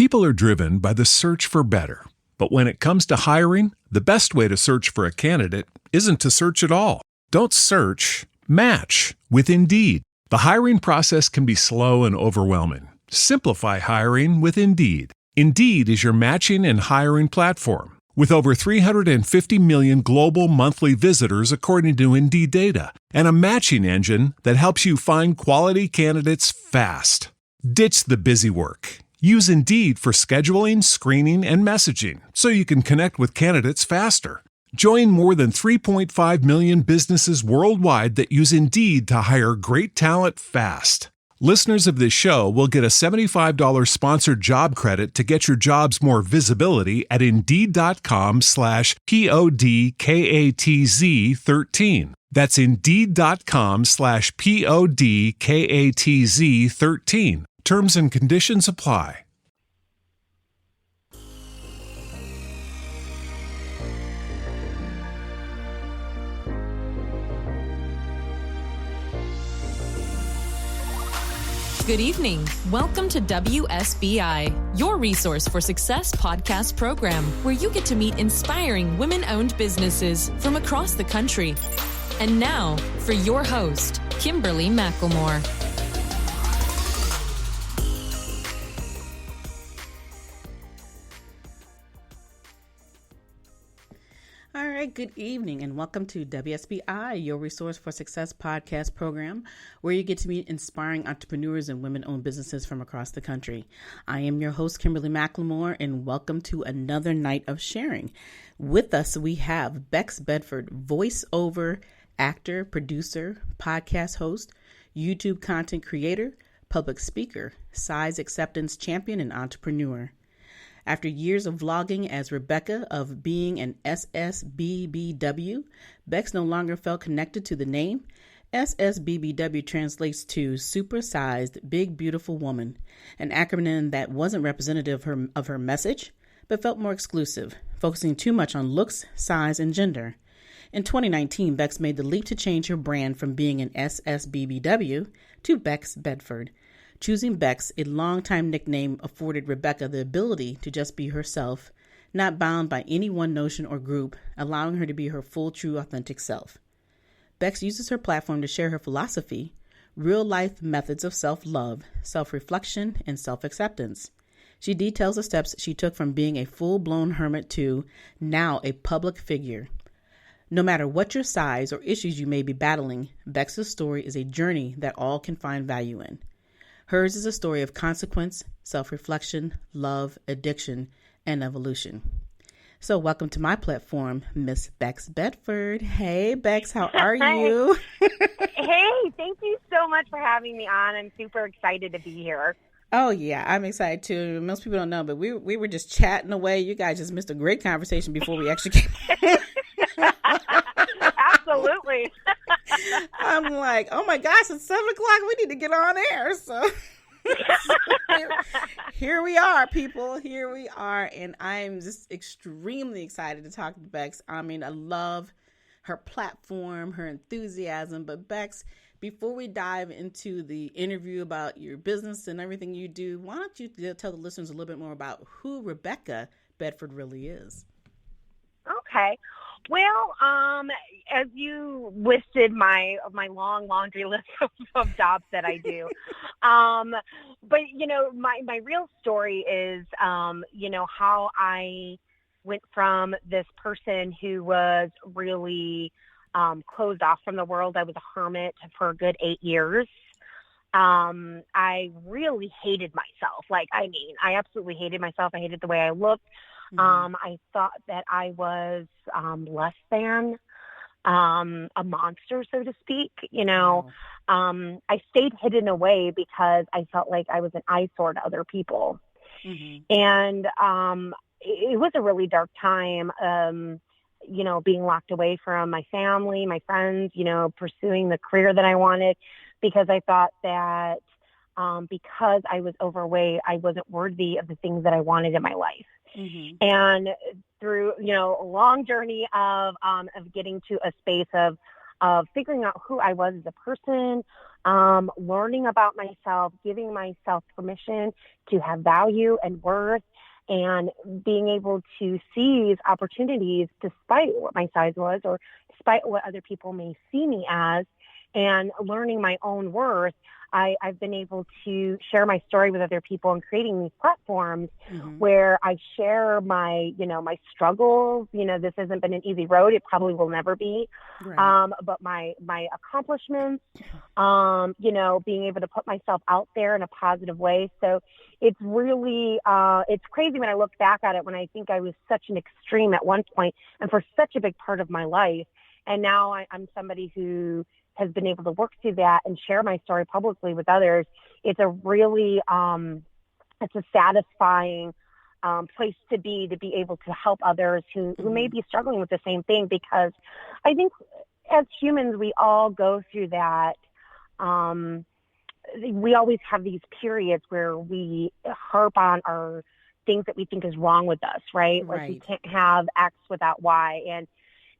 People are driven by the search for better. But when it comes to hiring, the best way to search for a candidate isn't to search at all. Don't search, match with Indeed. The hiring process can be slow and overwhelming. Simplify hiring with Indeed. Indeed is your matching and hiring platform. With over 350 million global monthly visitors according to Indeed data, and a matching engine that helps you find quality candidates fast. Ditch the busy work. Use Indeed for scheduling, screening, and messaging so you can connect with candidates faster. Join more than 3.5 million businesses worldwide that use Indeed to hire great talent fast. Listeners of this show will get a $75 sponsored job credit to get your jobs more visibility at Indeed.com/PODKATZ13. That's Indeed.com/PODKATZ13. Terms and conditions apply. Good evening. Welcome to WSBI, your resource for success podcast program, where you get to meet inspiring women-owned businesses from across the country. And now, for your host, Kimberly McLemore. All right, good evening and welcome to WSBI, your resource for success podcast program, where you get to meet inspiring entrepreneurs and women-owned businesses from across the country. I am your host, Kimberly McLemore, and welcome to another night of sharing. With us, we have Bex Bedford, voiceover actor, producer, podcast host, YouTube content creator, public speaker, size acceptance champion, and entrepreneur. After years of vlogging as Rebecca of being an SSBBW, Bex no longer felt connected to the name. SSBBW translates to Super-Sized Big Beautiful Woman, an acronym that wasn't representative of her message, but felt more exclusive, focusing too much on looks, size, and gender. In 2019, Bex made the leap to change her brand from being an SSBBW to Bex Bedford. Choosing Bex, a longtime nickname, afforded Rebecca the ability to just be herself, not bound by any one notion or group, allowing her to be her full, true, authentic self. Bex uses her platform to share her philosophy, real-life methods of self-love, self-reflection, and self-acceptance. She details the steps she took from being a full-blown hermit to now a public figure. No matter what your size or issues you may be battling, Bex's story is a journey that all can find value in. Hers is a story of consequence, self-reflection, love, addiction, and evolution. So welcome to my platform, Miss Bex Bedford. Hey, Bex, how are you? Hey, thank you so much for having me on. I'm super excited to be here. Oh, yeah, I'm excited too. Most people don't know, but we were just chatting away. You guys just missed a great conversation before we actually came. Absolutely. I'm like, oh my gosh, it's 7 o'clock. We need to get on air. So here we are, people. Here we are. And I'm just extremely excited to talk to Bex. I mean, I love her platform, her enthusiasm. But Bex, before we dive into the interview about your business and everything you do, why don't you tell the listeners a little bit more about who Rebecca Bedford really is? Okay. Well, as you listed my long laundry list of jobs that I do, but my real story is how I went from this person who was really closed off from the world. I was a hermit for a good 8 years. I really hated myself. I absolutely hated myself. I hated the way I looked. I thought that I was less than a monster, so to speak. I stayed hidden away because I felt like I was an eyesore to other people. Mm-hmm. And it was a really dark time, being locked away from my family, my friends, pursuing the career that I wanted, because I thought that because I was overweight, I wasn't worthy of the things that I wanted in my life. Mm-hmm. And through, a long journey of getting to a space of figuring out who I was as a person, learning about myself, giving myself permission to have value and worth, and being able to seize opportunities despite what my size was or despite what other people may see me as, and learning my own worth. I've been able to share my story with other people and creating these platforms where I share my, my struggles. This hasn't been an easy road. It probably will never be. Right. But my accomplishments, being able to put myself out there in a positive way. So it's really, it's crazy when I look back at it, when I think I was such an extreme at one point and for such a big part of my life. And now I'm somebody who has been able to work through that and share my story publicly with others. It's a really, it's a satisfying place to be able to help others who may be struggling with the same thing, because I think as humans, we all go through that. We always have these periods where we harp on our things that we think is wrong with us, right? Like we can't have X without Y.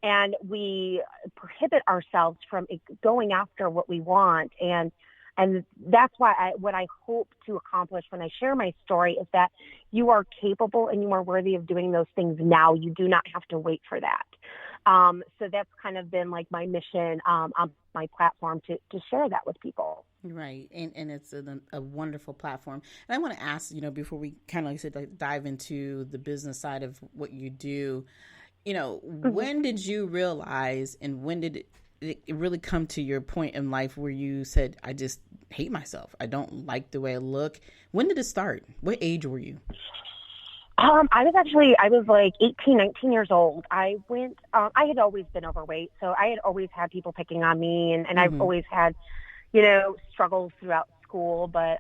And we prohibit ourselves from going after what we want. And that's why what I hope to accomplish when I share my story is that you are capable and you are worthy of doing those things now. You do not have to wait for that. So that's kind of been like my mission on my platform to share that with people. Right. And it's a wonderful platform. And I want to ask, before we kind of, like I said, like, dive into the business side of what you do, when did you realize, and when did it really come to your point in life where you said, I just hate myself, I don't like the way I look? When did it start? What age were you? I was like 18, 19 years old. I had always been overweight. So I had always had people picking on me, and I've always had, struggles throughout school. But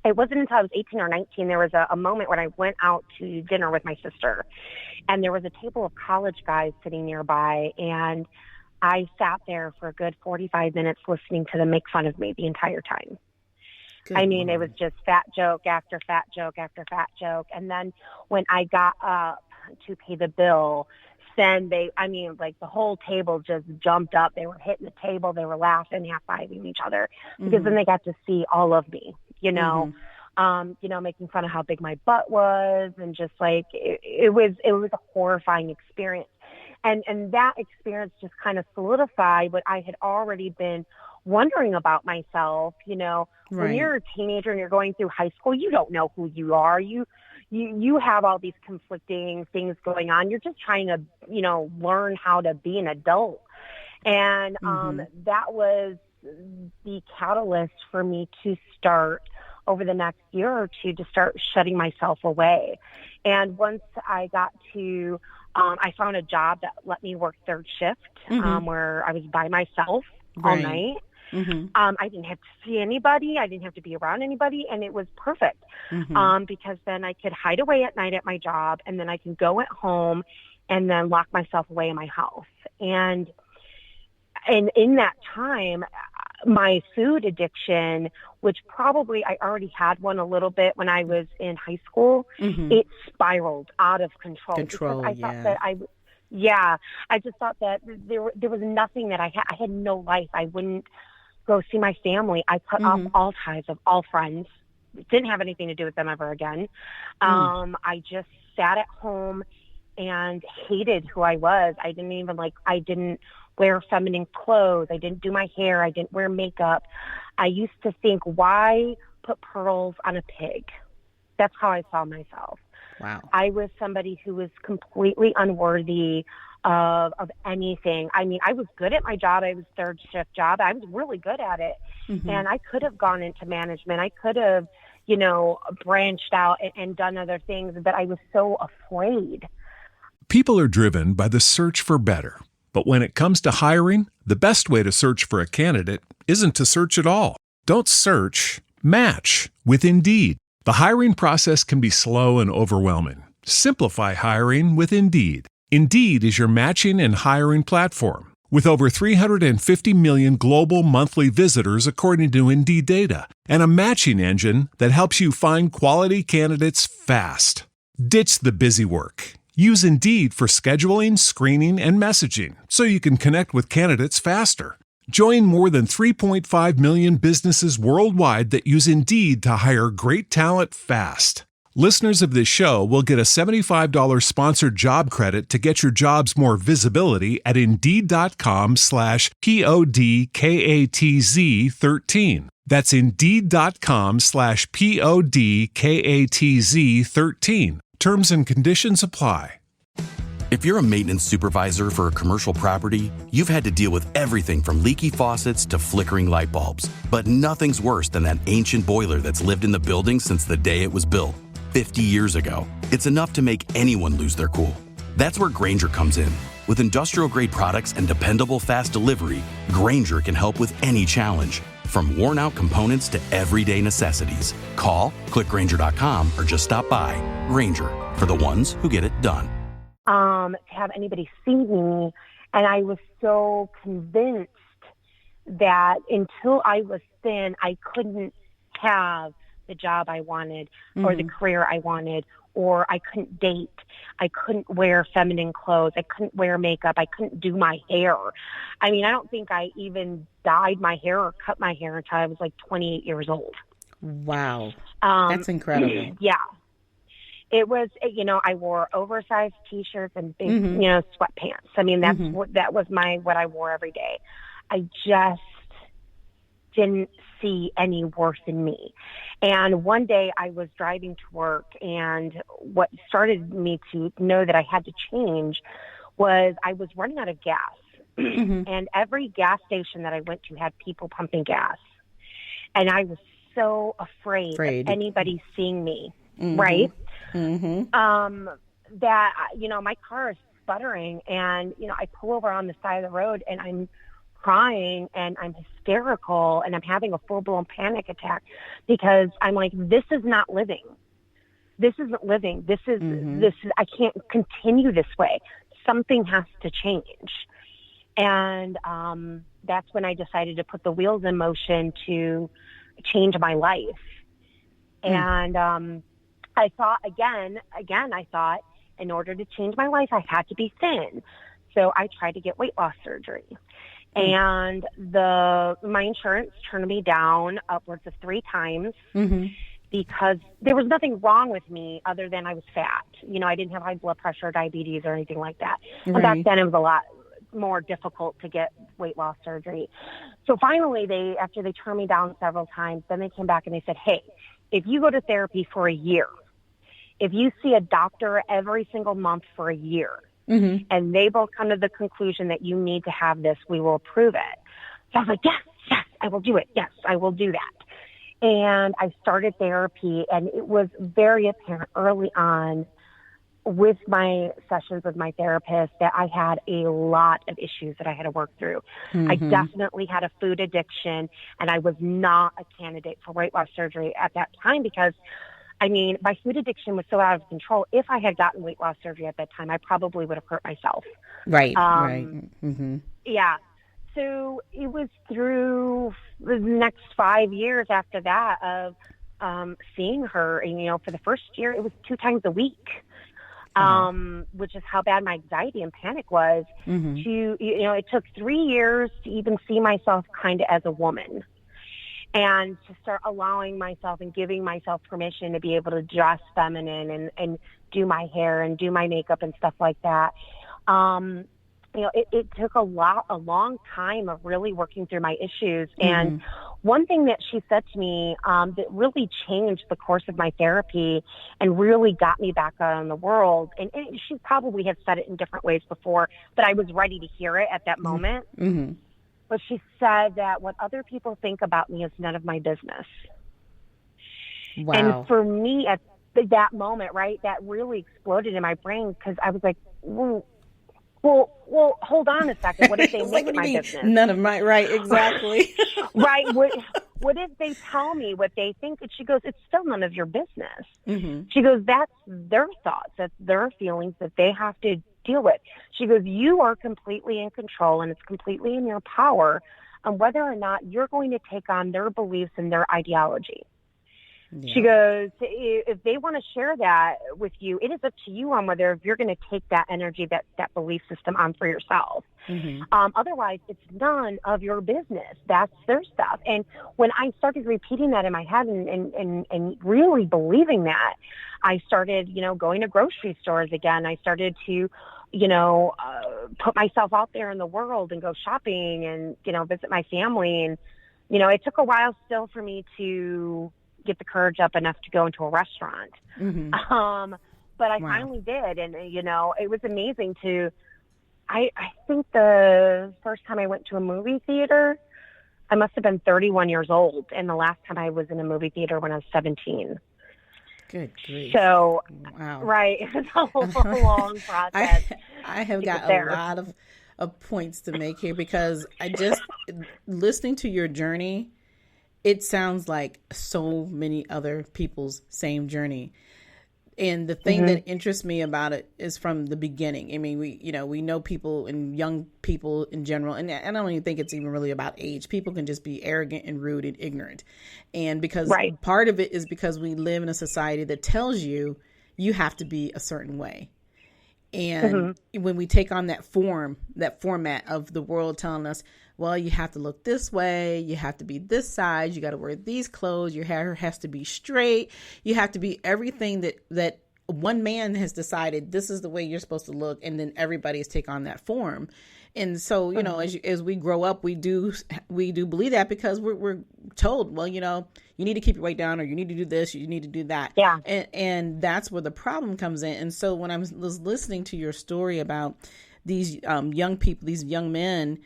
it wasn't until I was 18 or 19, there was a moment when I went out to dinner with my sister, and there was a table of college guys sitting nearby, and I sat there for a good 45 minutes listening to them make fun of me the entire time. It was just fat joke after fat joke after fat joke. And then when I got up to pay the bill, then the whole table just jumped up. They were hitting the table. They were laughing, high-fiving each other, because then they got to see all of me, making fun of how big my butt was, and just like, it was a horrifying experience. And that experience just kind of solidified what I had already been wondering about myself. When you're a teenager and you're going through high school, you don't know who you are. You have all these conflicting things going on. You're just trying to, learn how to be an adult. And that was the catalyst for me to start over the next year or two to start shutting myself away. And once I got to, I found a job that let me work third shift, where I was by myself all night. I didn't have to see anybody. I didn't have to be around anybody. And it was perfect, because then I could hide away at night at my job, and then I can go at home and then lock myself away in my house. And in that time, my food addiction, which probably I already had one a little bit when I was in high school, it spiraled out of control. Because I thought that I just thought that there was nothing that I had no life. I wouldn't go see my family. I cut off all ties of all friends. Didn't have anything to do with them ever again. I just sat at home and hated who I was. I didn't wear feminine clothes. I didn't do my hair. I didn't wear makeup. I used to think, why put pearls on a pig? That's how I saw myself. Wow. I was somebody who was completely unworthy of anything. I was good at my job. I was third shift job. I was really good at it. And I could have gone into management. I could have, branched out and done other things, but I was so afraid. People are driven by the search for better. But when it comes to hiring, the best way to search for a candidate isn't to search at all. Don't search, match with Indeed. The hiring process can be slow and overwhelming. Simplify hiring with Indeed. Indeed is your matching and hiring platform. With over 350 million global monthly visitors according to Indeed data, and a matching engine that helps you find quality candidates fast. Ditch the busy work. Use Indeed for scheduling, screening, and messaging so you can connect with candidates faster. Join more than 3.5 million businesses worldwide that use Indeed to hire great talent fast. Listeners of this show will get a $75 sponsored job credit to get your jobs more visibility at Indeed.com/PODKATZ13. That's Indeed.com/PODKATZ13. Terms and conditions apply. If you're a maintenance supervisor for a commercial property, you've had to deal with everything from leaky faucets to flickering light bulbs. But nothing's worse than that ancient boiler that's lived in the building since the day it was built, 50 years ago. It's enough to make anyone lose their cool. That's where Grainger comes in. With industrial-grade products and dependable fast delivery, Grainger can help with any challenge, from worn-out components to everyday necessities. Call, click Grainger.com, or just stop by. Grainger, for the ones who get it done. To have anybody see me. And I was so convinced that until I was thin, I couldn't have the job I wanted or the career I wanted, or I couldn't date. I couldn't wear feminine clothes. I couldn't wear makeup. I couldn't do my hair. I mean, I don't think I even dyed my hair or cut my hair until I was like 28 years old. Wow. That's incredible. Yeah. It was, I wore oversized T-shirts and big, sweatpants. I mean, that was what I wore every day. I just didn't see any worth in me. And one day I was driving to work, and what started me to know that I had to change was I was running out of gas. And every gas station that I went to had people pumping gas. And I was so afraid of anybody seeing me, right? That, my car is sputtering, and, I pull over on the side of the road, and I'm crying, and I'm hysterical, and I'm having a full-blown panic attack because I'm like, this is not living. This isn't living. This is, I can't continue this way. Something has to change. And that's when I decided to put the wheels in motion to change my life. And I thought, again, I thought in order to change my life, I had to be thin. So I tried to get weight loss surgery. And my insurance turned me down upwards of 3 times because there was nothing wrong with me other than I was fat. I didn't have high blood pressure or diabetes or anything like that. And back then it was a lot more difficult to get weight loss surgery. So finally, after they turned me down several times, then they came back and they said, hey, if you go to therapy for a year, if you see a doctor every single month for a year, and they both come to the conclusion that you need to have this, we will approve it. So I was like, yes, I will do it. Yes, I will do that. And I started therapy, and it was very apparent early on with my sessions with my therapist that I had a lot of issues that I had to work through. I definitely had a food addiction, and I was not a candidate for weight loss surgery at that time because, my food addiction was so out of control. If I had gotten weight loss surgery at that time, I probably would have hurt myself. Right. Yeah. So it was through the next 5 years after that of seeing her, and, for the first year, it was 2 times a week. Which is how bad my anxiety and panic was. It took 3 years to even see myself kind of as a woman, and to start allowing myself and giving myself permission to be able to dress feminine and do my hair and do my makeup and stuff like that. It took a long time of really working through my issues. And one thing that she said to me that really changed the course of my therapy and really got me back out in the world, and she probably had said it in different ways before, but I was ready to hear it at that moment. But she said that what other people think about me is none of my business. Wow. And for me at that moment, right, that really exploded in my brain because I was like, well, hold on a second. What if they make my business? None of my, right, exactly. Right. What if they tell me what they think? And she goes, it's still none of your business. She goes, that's their thoughts. That's their feelings that they have to deal with. She goes, you are completely in control, and it's completely in your power on whether or not you're going to take on their beliefs and their ideology. Yeah. She goes, if they want to share that with you, it is up to you on whether if you're going to take that energy, that belief system on for yourself. Mm-hmm. Otherwise, it's none of your business. That's their stuff. And when I started repeating that in my head and really believing that, I started, going to grocery stores again. I started to, put myself out there in the world and go shopping and, visit my family. And, it took a while still for me to get the courage up enough to go into a restaurant. Mm-hmm. But I finally did. And, it was amazing I think the first time I went to a movie theater, I must have been 31 years old. And the last time I was in a movie theater when I was 17. Good grief. So, wow. Right. It's a long process. I have got a lot of points to make here because listening to your journey, it sounds like so many other people's same journey. And the thing that interests me about it is from the beginning. I mean, we know people and young people in general, and I don't even think it's even really about age. People can just be arrogant and rude and ignorant. And because part of it is because we live in a society that tells you have to be a certain way. And when we take on that format of the world telling us, well, you have to look this way, you have to be this size, you got to wear these clothes, your hair has to be straight, you have to be everything that one man has decided this is the way you're supposed to look, and then everybody's take on that form. And so, as we grow up, we do believe that because we're told, well, you need to keep your weight down, or you need to do this, you need to do that. Yeah. And that's where the problem comes in. And so when I was listening to your story about these young people, these young men,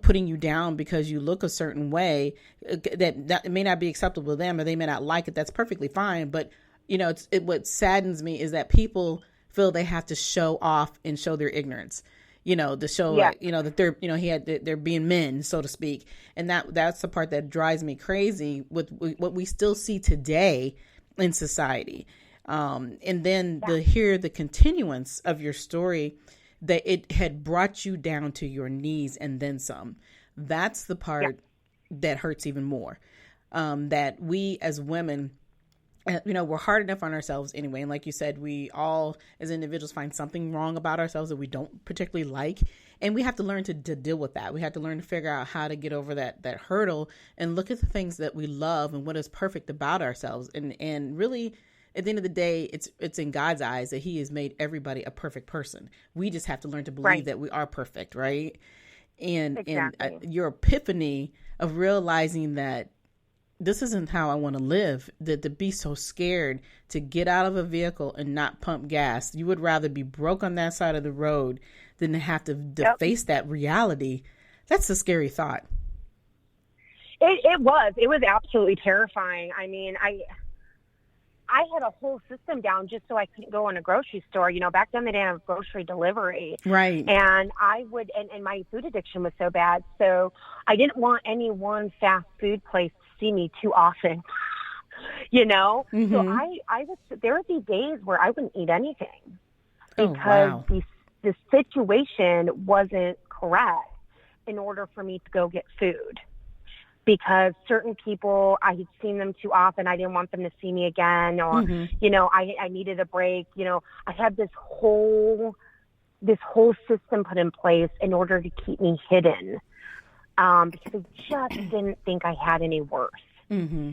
putting you down because you look a certain way, that may not be acceptable to them, or they may not like it. That's perfectly fine. But, what saddens me is that people feel they have to show off and show their ignorance. To show, that they're, they're being men, so to speak. And that's the part that drives me crazy with what we still see today in society. And then to hear the continuance of your story, that it had brought you down to your knees and then some. That's the part that hurts even more. That we as women, we're hard enough on ourselves anyway. And like you said, we all as individuals find something wrong about ourselves that we don't particularly like. And we have to learn to deal with that. We have to learn to figure out how to get over that hurdle and look at the things that we love and what is perfect about ourselves. And really, at the end of the day, it's in God's eyes that he has made everybody a perfect person. We just have to learn to believe that we are perfect, right? And your epiphany of realizing that this isn't how I want to live, that to be so scared to get out of a vehicle and not pump gas. You would rather be broke on that side of the road than to have to face that reality. That's a scary thought. It was absolutely terrifying. I mean, I had a whole system down just so I couldn't go in a grocery store. Back then they didn't have grocery delivery. Right. And I would, and my food addiction was so bad. So I didn't want any one fast food place to see me too often, So there would be days where I wouldn't eat anything because the situation wasn't correct in order for me to go get food. Because certain people, I had seen them too often. I didn't want them to see me again, or, I needed a break. I had this whole system put in place in order to keep me hidden, because I just didn't think I had any worth. Mm-hmm.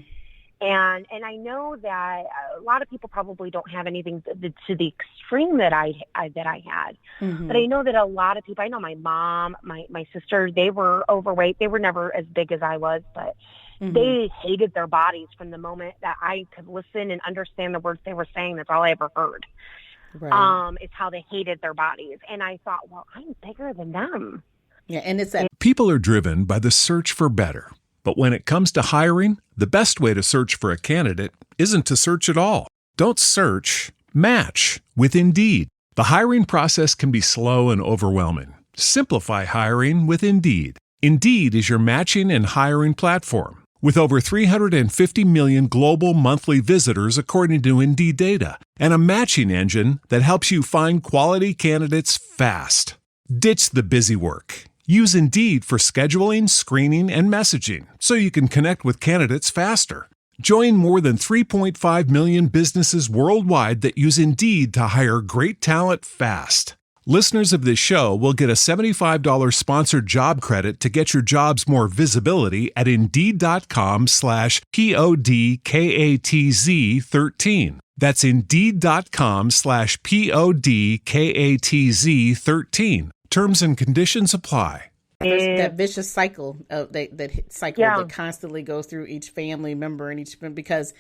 And I know that a lot of people probably don't have anything to the extreme that I had. Mm-hmm. But I know that a lot of people, I know my mom, my sister, they were overweight. They were never as big as I was, but they hated their bodies from the moment that I could listen and understand the words they were saying. That's all I ever heard. Right. Is how they hated their bodies. And I thought, well, I'm bigger than them. Yeah, and it's that people are driven by the search for better. But when it comes to hiring, the best way to search for a candidate isn't to search at all. Don't search, match with Indeed. The hiring process can be slow and overwhelming. Simplify hiring with Indeed. Indeed is your matching and hiring platform. With over 350 million global monthly visitors according to Indeed data, and a matching engine that helps you find quality candidates fast. Ditch the busy work. Use Indeed for scheduling, screening, and messaging so you can connect with candidates faster. Join more than 3.5 million businesses worldwide that use Indeed to hire great talent fast. Listeners of this show will get a $75 sponsored job credit to get your jobs more visibility at Indeed.com/PODKATZ13. That's Indeed.com/PODKATZ13. Terms and conditions apply. That vicious cycle of that constantly goes through each family member and each, because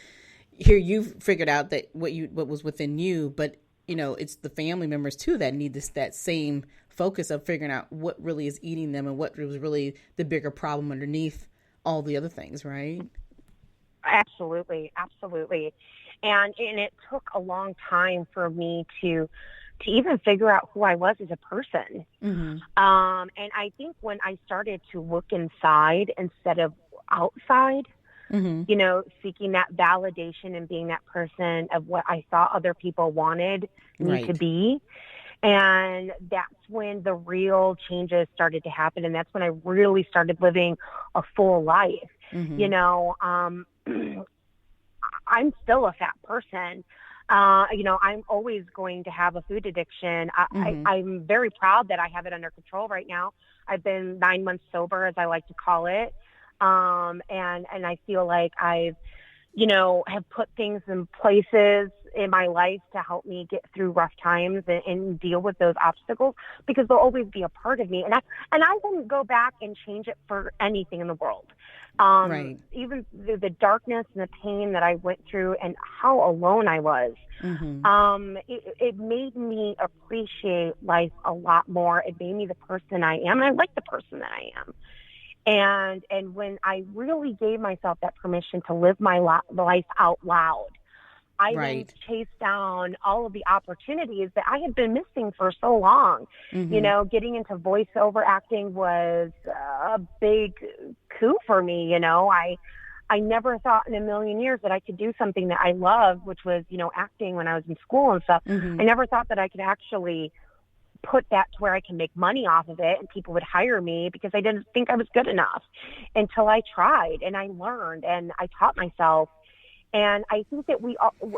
here you've figured out that what was within you, but it's the family members too that need that same focus of figuring out what really is eating them and what was really the bigger problem underneath all the other things, right? Absolutely. And it took a long time for me to even figure out who I was as a person. Mm-hmm. And I think when I started to look inside instead of outside, mm-hmm. Seeking that validation and being that person of what I thought other people wanted me to be. And that's when the real changes started to happen. And that's when I really started living a full life. Mm-hmm. I'm still a fat person. I'm always going to have a food addiction. I'm very proud that I have it under control right now. I've been 9 months sober, as I like to call it. And I feel like I've, have put things in places in my life to help me get through rough times and deal with those obstacles, because they'll always be a part of me. And I wouldn't go back and change it for anything in the world. Even the darkness and the pain that I went through and how alone I was, it made me appreciate life a lot more. It made me the person I am, and I like the person that I am. And when I really gave myself that permission to live my life out loud, I then chased down all of the opportunities that I had been missing for so long. Mm-hmm. Getting into voiceover acting was a big coup for me. I never thought in a million years that I could do something that I loved, which was, acting when I was in school and stuff. Mm-hmm. I never thought that I could actually put that to where I can make money off of it and people would hire me, because I didn't think I was good enough until I tried and I learned and I taught myself. And I think that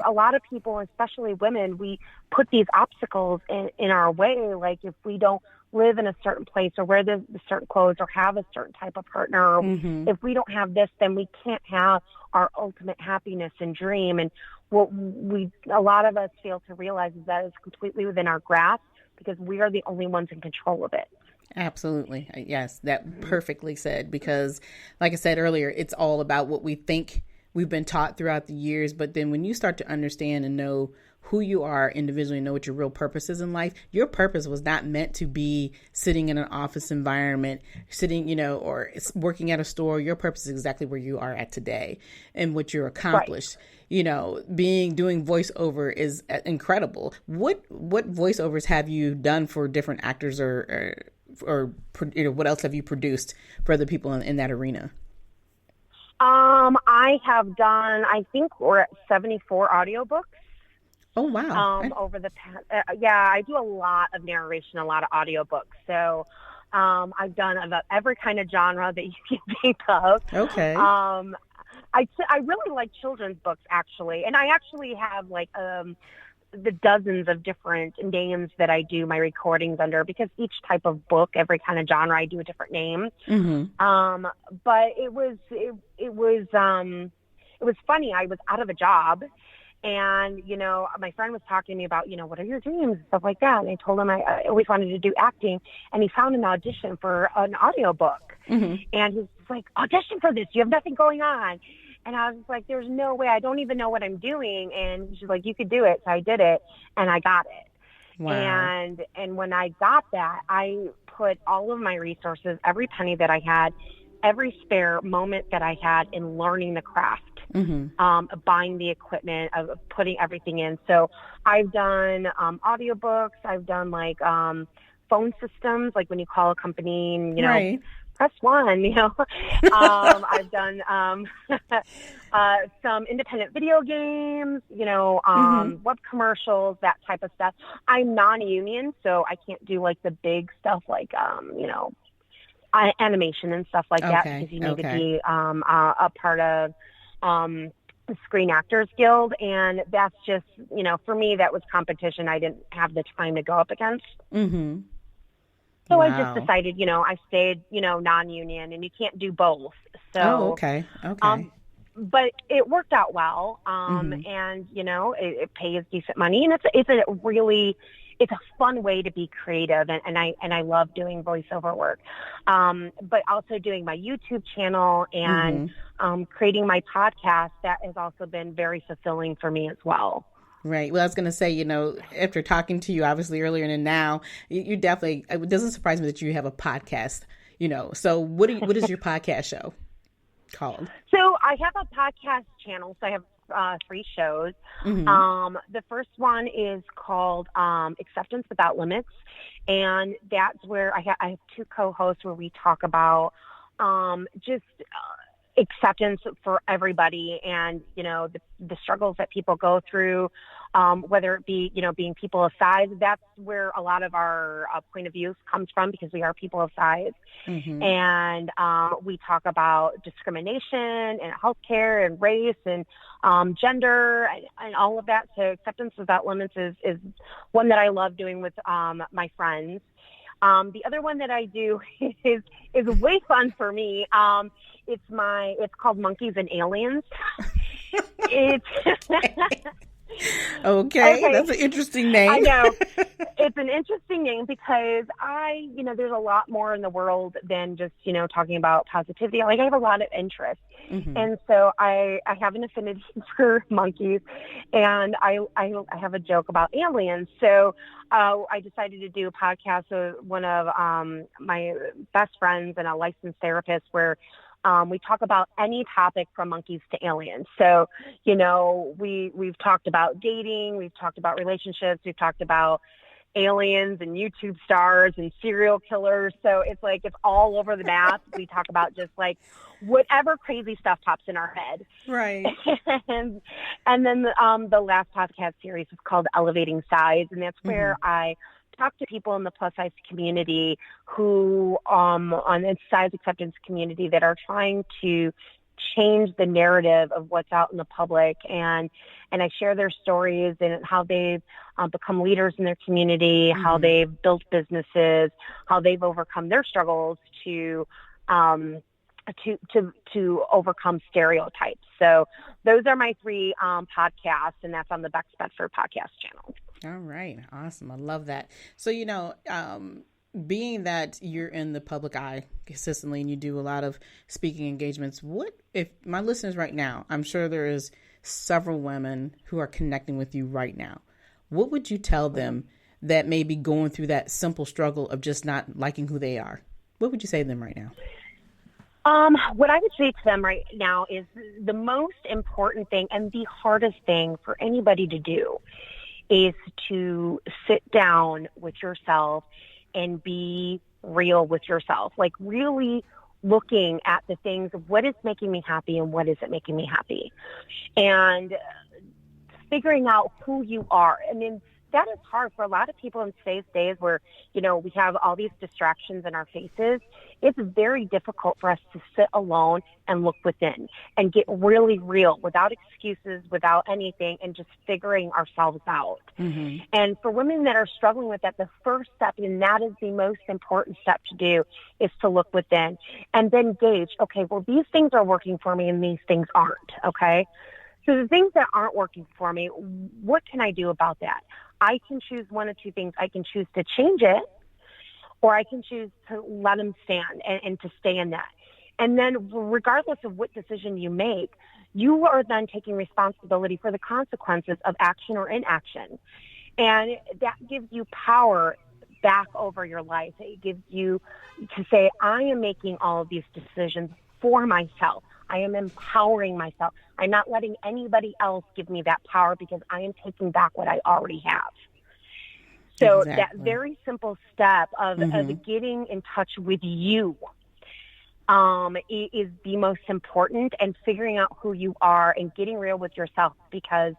a lot of people, especially women, we put these obstacles in our way. Like if we don't live in a certain place or wear the certain clothes or have a certain type of partner, or if we don't have this, then we can't have our ultimate happiness and dream. And what a lot of us fail to realize is that it's completely within our grasp, because we are the only ones in control of it. Absolutely. Yes, that perfectly said, because like I said earlier, it's all about what we think we've been taught throughout the years. But then when you start to understand and know who you are individually, know what your real purpose is in life, your purpose was not meant to be sitting in an office environment, or working at a store. Your purpose is exactly where you are at today and what you're accomplished. Doing voiceover is incredible. What voiceovers have you done for different actors or what else have you produced for other people in that arena? I have done, I think we're at 74 audiobooks. Oh, wow. Over the past, I do a lot of narration, a lot of audiobooks. So, I've done about every kind of genre that you can think of. Okay. I really like children's books, actually. And I actually have the dozens of different names that I do my recordings under, because each type of book, every kind of genre, I do a different name. Mm-hmm. But it was funny. I was out of a job, and, my friend was talking to me about, what are your dreams and stuff like that. And I told him I always wanted to do acting, and he found an audition for an audiobook. Mm-hmm. And he's like, audition for this. You have nothing going on. And I was like, there's no way. I don't even know what I'm doing. And she's like, you could do it. So I did it, and I got it. Wow. And when I got that, I put all of my resources, every penny that I had, every spare moment that I had in learning the craft, buying the equipment, of putting everything in. So I've done audiobooks. I've done phone systems, like when you call a company and, press one, I've done some independent video games, web commercials, that type of stuff. I'm non-union, so I can't do the big stuff animation and stuff like that, because you need to be a part of Screen Actors Guild. And that's just, for me, that was competition I didn't have the time to go up against. Mm-hmm. So Wow. I just decided, I stayed, non-union, and you can't do both. So, okay. But it worked out well. And, it pays decent money, and it's a fun way to be creative. And I love doing voiceover work. But also doing my YouTube channel and, creating my podcast, that has also been very fulfilling for me as well. Right. Well, I was going to say, after talking to you obviously earlier and now, you definitely, it doesn't surprise me that you have a podcast, So what is your podcast show called? So I have a podcast channel. So I have 3 shows. The first one is called Acceptance Without Limits. And that's where I have 2 co-hosts where we talk about just acceptance for everybody, and the struggles that people go through, whether it be being people of size. That's where a lot of our point of view comes from, because we are people of size. And we talk about discrimination and healthcare and race and gender and all of that. So Acceptance Without Limits is one that I love doing with my friends. The other one that I do is way fun for me. It's called Monkeys and Aliens. Okay, that's an interesting name. I know. It's an interesting name because there's a lot more in the world than just, talking about positivity. Like, I have a lot of interest. And so I have an affinity for monkeys, and I have a joke about aliens. So I decided to do a podcast with one of my best friends and a licensed therapist, where we talk about any topic from monkeys to aliens. So, we've talked about dating, we've talked about relationships, we've talked about aliens and YouTube stars and serial killers. So it's all over the map. We talk about just whatever crazy stuff pops in our head. Right. and then the last podcast series is called Elevating Size. And that's where I talk to people in the plus size community who, on the size acceptance community, that are trying to change the narrative of what's out in the public, and I share their stories and how they've become leaders in their community, how they've built businesses, how they've overcome their struggles to overcome stereotypes. So those are my 3 podcasts, and that's on the Bedford podcast channel. All right. Awesome. I love that. So, being that you're in the public eye consistently and you do a lot of speaking engagements, what if my listeners right now, I'm sure there is several women who are connecting with you right now. What would you tell them that may be going through that simple struggle of just not liking who they are? What would you say to them right now? What I would say to them right now is the most important thing and the hardest thing for anybody to do is to sit down with yourself and be real with yourself, really looking at the things of what is making me happy and what isn't making me happy, and figuring out who you are. I mean, that is hard for a lot of people in today's days where, we have all these distractions in our faces. It's very difficult for us to sit alone and look within and get really real without excuses, without anything, and just figuring ourselves out. And for women that are struggling with that, the first step, and that is the most important step to do, is to look within and then gauge, okay, well, these things are working for me and these things aren't, okay? So the things that aren't working for me, what can I do about that? I can choose one of 2 things. I can choose to change it, or I can choose to let them stand and to stay in that. And then regardless of what decision you make, you are then taking responsibility for the consequences of action or inaction. And that gives you power back over your life. It gives you to say, I am making all of these decisions for myself. I am empowering myself. I'm not letting anybody else give me that power, because I am taking back what I already have. So that very simple step of getting in touch with you is the most important, and figuring out who you are and getting real with yourself, because,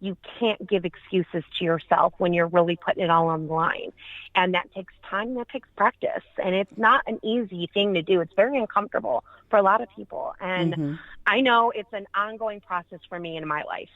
you can't give excuses to yourself when you're really putting it all on the line. And that takes time, that takes practice. And it's not an easy thing to do. It's very uncomfortable for a lot of people. And I know it's an ongoing process for me in my life.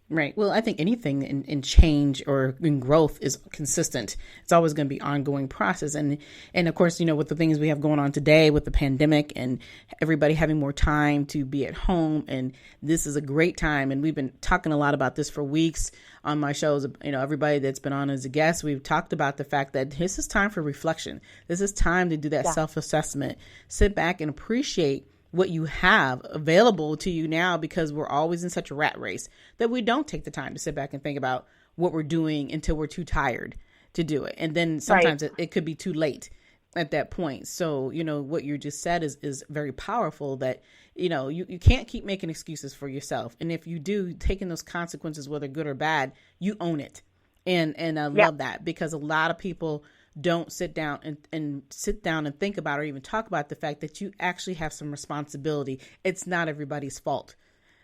Right. Well, I think anything in change or in growth is consistent. It's always going to be ongoing process. And of course, with the things we have going on today with the pandemic and everybody having more time to be at home. And this is a great time. And we've been talking a lot about this for weeks on my shows. Everybody that's been on as a guest, we've talked about the fact that this is time for reflection. This is time to do that self-assessment, sit back and appreciate what you have available to you now, because we're always in such a rat race that we don't take the time to sit back and think about what we're doing until we're too tired to do it. And then sometimes it could be too late at that point. So, what you just said is very powerful, that, you can't keep making excuses for yourself. And if you do, taking those consequences, whether good or bad, you own it. And I love that, because a lot of people don't sit down and think about or even talk about the fact that you actually have some responsibility. It's not everybody's fault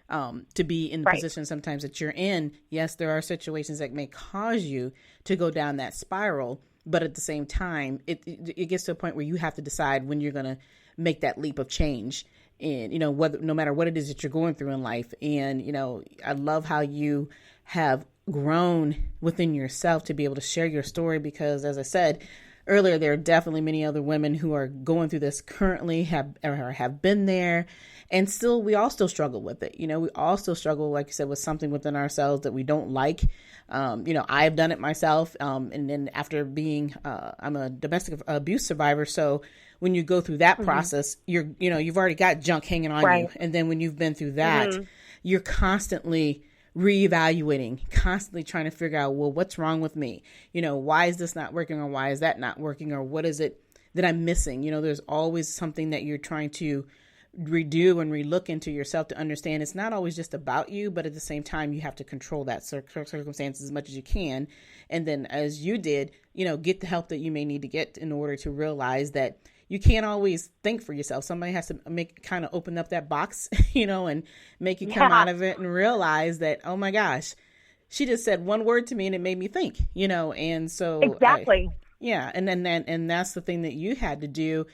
to be in the position sometimes that you're in. Yes, there are situations that may cause you to go down that spiral, but at the same time, it gets to a point where you have to decide when you're going to make that leap of change. And, no matter what it is that you're going through in life. And, I love how you have grown within yourself to be able to share your story, because as I said earlier, there are definitely many other women who are going through this currently, have been there, and we all still struggle with it. We all still struggle, like you said, with something within ourselves that we don't like. I've done it myself. And then after being, I'm a domestic abuse survivor. So when you go through that process, you've already got junk hanging on you. And then when you've been through that, you're constantly reevaluating, constantly trying to figure out, well, what's wrong with me? Why is this not working, or why is that not working, or what is it that I'm missing? There's always something that you're trying to redo and relook into yourself to understand it's not always just about you, but at the same time, you have to control that circumstance as much as you can. And then as you did, get the help that you may need to get in order to realize that you can't always think for yourself. Somebody has to open up that box, and make you come out of it and realize that, oh my gosh, she just said one word to me and it made me think, and so. Exactly. And that's the thing that you had to do,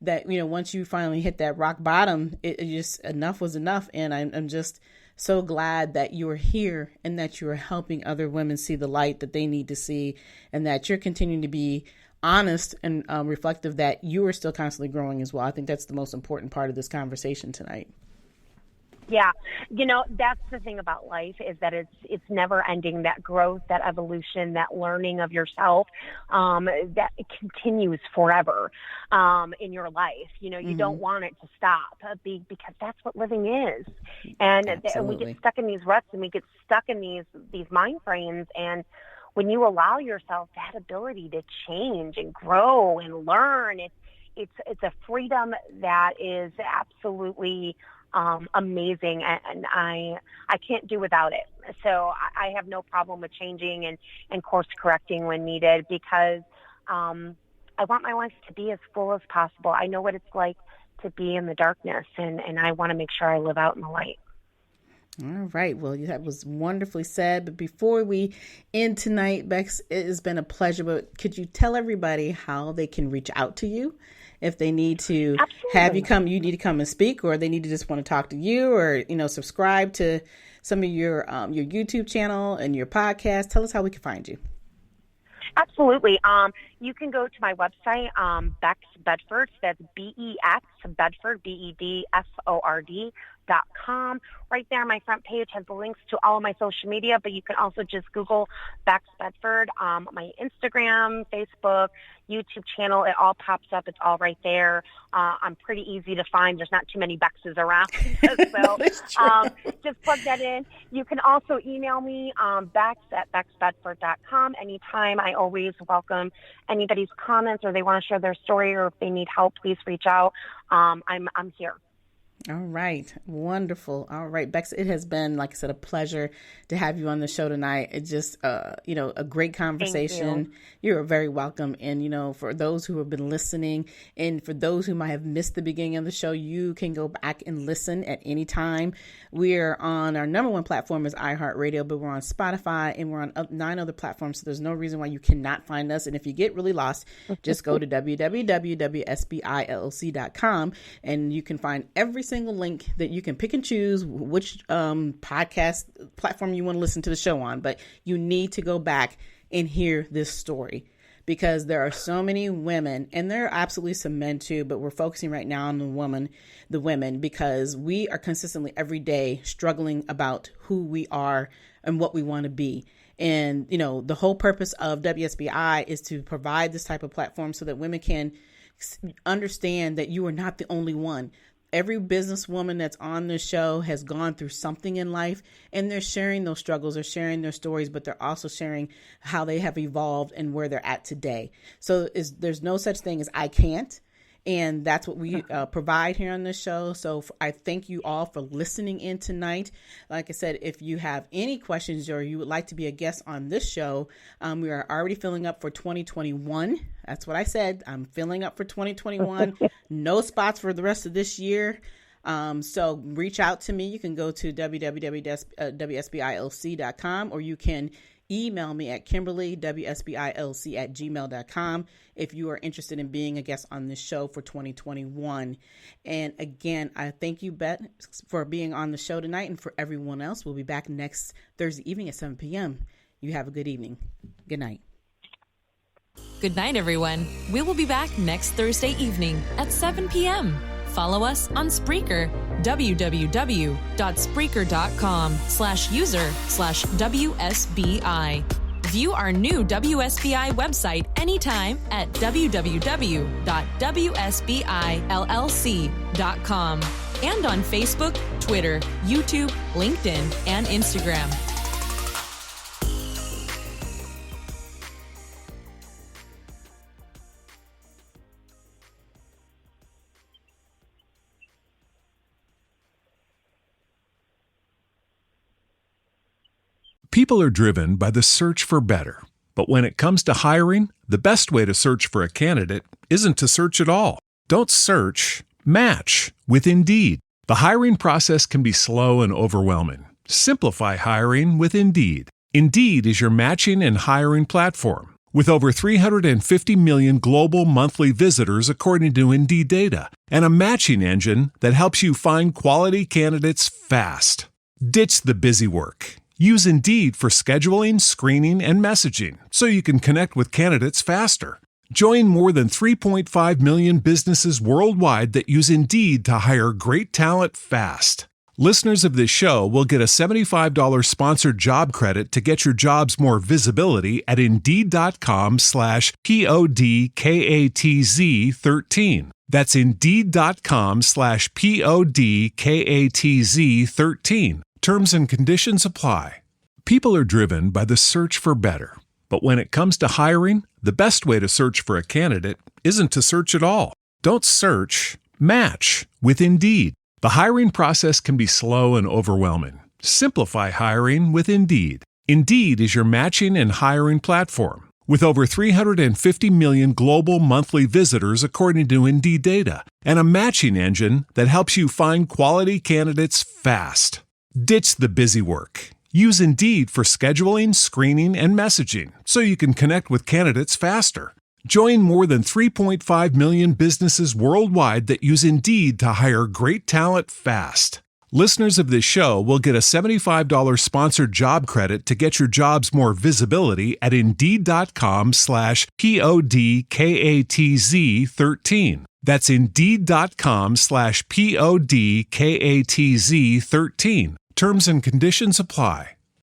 that, once you finally hit that rock bottom, it just, enough was enough. And I'm just so glad that you're here and that you're helping other women see the light that they need to see, and that you're continuing to be honest and reflective that you are still constantly growing as well. I think that's the most important part of this conversation tonight. Yeah. That's the thing about life, is that it's never ending, that growth, that evolution, that learning of yourself, that it continues forever in your life. You don't want it to stop, because that's what living is. And we get stuck in these ruts, and we get stuck in these mind frames. And when you allow yourself that ability to change and grow and learn, it's a freedom that is absolutely amazing, and I can't do without it. So I have no problem with changing and course correcting when needed, because I want my life to be as full as possible. I know what it's like to be in the darkness, and I want to make sure I live out in the light. All right. Well, that was wonderfully said. But before we end tonight, Bex, it has been a pleasure. But could you tell everybody how they can reach out to you if they need to have you come? You need to come and speak, or they need to just want to talk to you, or subscribe to some of your YouTube channel and your podcast. Tell us how we can find you. Absolutely. You can go to my website, Bex Bedford. That's BEX Bedford, BEDFORD.com. Right there, my front page has the links to all of my social media, but you can also just Google Bex Bedford. My Instagram, Facebook, YouTube channel, it all pops up. It's all right there. I'm pretty easy to find. There's not too many Bexes around. So just plug that in. You can also email me, bex@bexbedford.com. Anytime. I always welcome anybody's comments, or they want to share their story, or if they need help, please reach out. I'm here. All right. Wonderful. All right, Bex, it has been, like I said, a pleasure to have you on the show tonight. It's just, a great conversation. You're very welcome. And, for those who have been listening and for those who might have missed the beginning of the show, you can go back and listen at any time. We're on our number one platform is iHeartRadio, but we're on Spotify and we're on 9 other platforms. So there's no reason why you cannot find us. And if you get really lost, just go to www.wspillc.com and you can find every single link that you can pick and choose which podcast platform you want to listen to the show on. But you need to go back and hear this story because there are so many women, and there are absolutely some men too, but we're focusing right now on the women, because we are consistently every day struggling about who we are and what we want to be. And, the whole purpose of WSBI is to provide this type of platform so that women can understand that you are not the only one. Every businesswoman that's on this show has gone through something in life, and they're sharing those struggles, they're sharing their stories, but they're also sharing how they have evolved and where they're at today. So there's no such thing as I can't. And that's what we provide here on this show. So I thank you all for listening in tonight. Like I said, if you have any questions or you would like to be a guest on this show, we are already filling up for 2021. That's what I said. I'm filling up for 2021. No spots for the rest of this year. So reach out to me. You can go to www.wspilc.com or you can email me at kimberlywsbilc@gmail.com if you are interested in being a guest on this show for 2021. And again, I thank you, Bet, for being on the show tonight, and for everyone else. We'll be back next Thursday evening at 7 p.m. You have a good evening. Good night. Good night, everyone. We will be back next Thursday evening at 7 p.m. Follow us on Spreaker, www.spreaker.com/user/WSBI. View our new WSBI website anytime at www.wsbillc.com and on Facebook, Twitter, YouTube, LinkedIn, and Instagram. People are driven by the search for better. But when it comes to hiring, the best way to search for a candidate isn't to search at all. Don't search, match with Indeed. The hiring process can be slow and overwhelming. Simplify hiring with Indeed. Indeed is your matching and hiring platform. With over 350 million global monthly visitors according to Indeed data, and a matching engine that helps you find quality candidates fast. Ditch the busy work. Use Indeed for scheduling, screening, and messaging so you can connect with candidates faster. Join more than 3.5 million businesses worldwide that use Indeed to hire great talent fast. Listeners of this show will get a $75 sponsored job credit to get your jobs more visibility at Indeed.com/PODKATZ13. That's Indeed.com/PODKATZ13. Terms and conditions apply. People are driven by the search for better. But when it comes to hiring, the best way to search for a candidate isn't to search at all. Don't search, match with Indeed. The hiring process can be slow and overwhelming. Simplify hiring with Indeed. Indeed is your matching and hiring platform. With over 350 million global monthly visitors according to Indeed data, and a matching engine that helps you find quality candidates fast. Ditch the busy work. Use Indeed for scheduling, screening, and messaging so you can connect with candidates faster. Join more than 3.5 million businesses worldwide that use Indeed to hire great talent fast. Listeners of this show will get a $75 sponsored job credit to get your jobs more visibility at Indeed.com/PODKATZ13. That's Indeed.com/PODKATZ13. Terms and conditions apply.